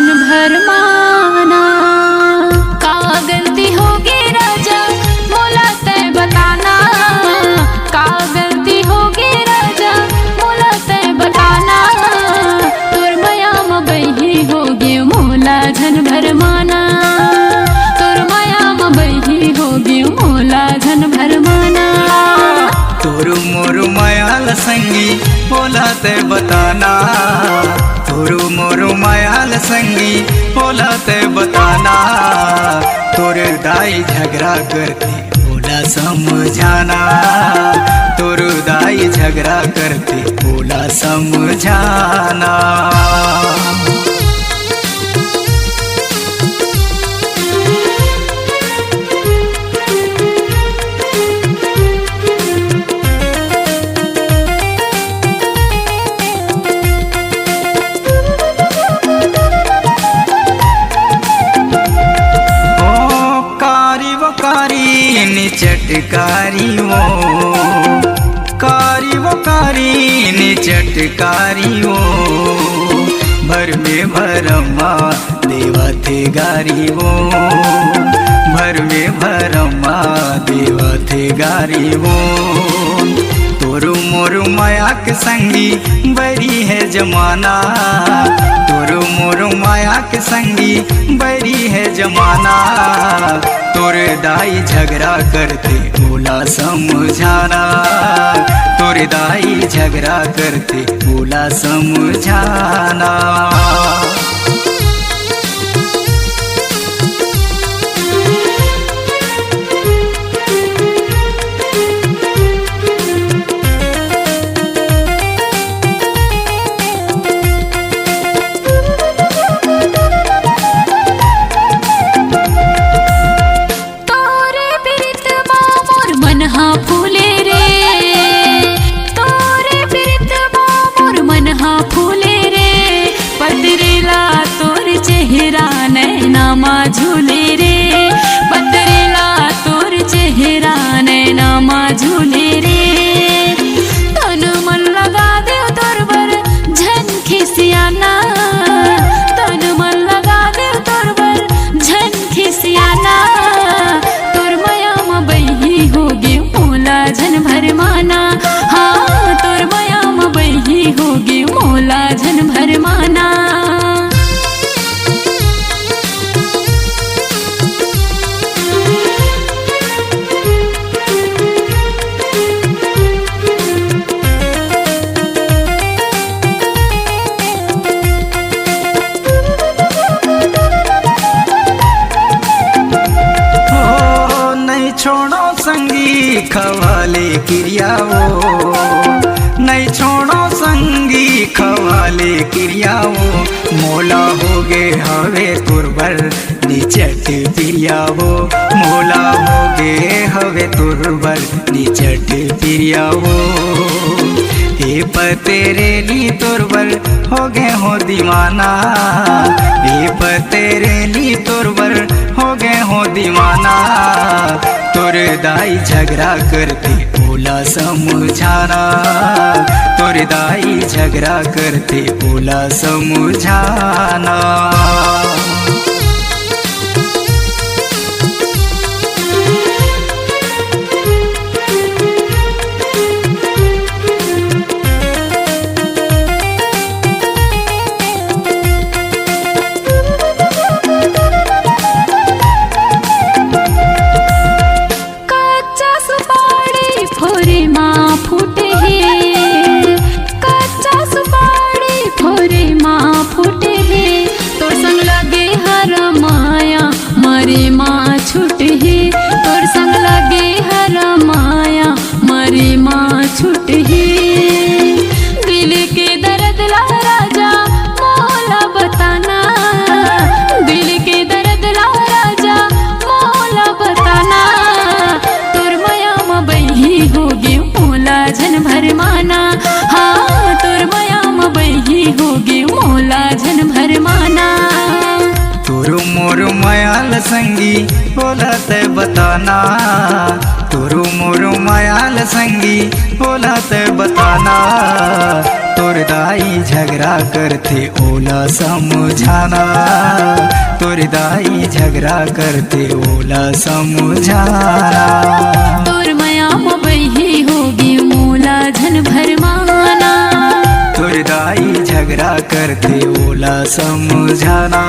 झन भरमाना। का गलती होगी राजा मोला तय बताना, का गलती होगी राजा मोला तय बताना। तोर मयाम बही होगी मोला झन भरमाना, तोर मयाम बही होगी मोला झन भरमाना। तोरू मोरू मायाल संगी बोला ते बताना, तोरू मोरू मायाल संगी बोला ते बताना। तोरे दाई झगड़ा करते बोला समझाना, तोरू दाई झगड़ा करते बोला समझाना। चटकारी वो कारी वो कारी ने चटकारी वो, भर में भरमा देवा थे गारी वो, भर में भरमा देवा थे गारी वो। तोरू मोरू माया के संगी बरी है जमाना, तोरू मोरू माया के संगी बरी है जमाना। तोरे दाई झगड़ा करते बोला समझाना, तोरे दाई झगड़ा करते बोला समझाना। फूले रे तोरे प्रीत मोर मनहा फूले रे, पतरेला तोर चेहरा नैना मा झूले रे, पतरेला तोर चेहरा नैना मा झूले रे। तन मन लगा दे तोर बर झन खिसियाना, तन मन लगा दे तोर बर झन खिसियाना। तोर मयाम बही होगी झन भरमाना, हाँ तोर मयाम बही होगी मोला झन भरमाना। नहीं छोड़ो संगी खवाले क्रिया वो, नहीं छोड़ो संगी खवाले क्रिया वो। मोला हो गे हवे तुरबर निचट प्रिया वो, मोला हो गे हवे तुरबर निचट प्रिया वो। हे पतेरे ली तुरबर हो गे हो दीवाना, हे पतेरे ली तुरबर हो गए हो दीवाना। तोरे दाई झगड़ा करते बोला समझाना, तोरे दाई झगड़ा करते बोला समझाना। छूट ही तोर संग लगे हर माया मरे माँ छूट ही। दिल के दर्द ला राजा मौला बताना, दिल के दर्द ला राजा मौला बताना। तोर मयाम बही होगी मोला झन भरमाना, हाँ तोर मयाम बही होगी मोला झन भरमाना। तोरू मोरू मायाल संगी बोला ते बताना, तोरू मोरू मायाल संगी बोला ते बताना। तोर दाई झगड़ा करते ओला समझाना, तोर दाई झगड़ा करते ओला समझाना। तोर माया मोबही होगी मोला झन भरमाना, तोर दाई झगड़ा करते ओला समझाना।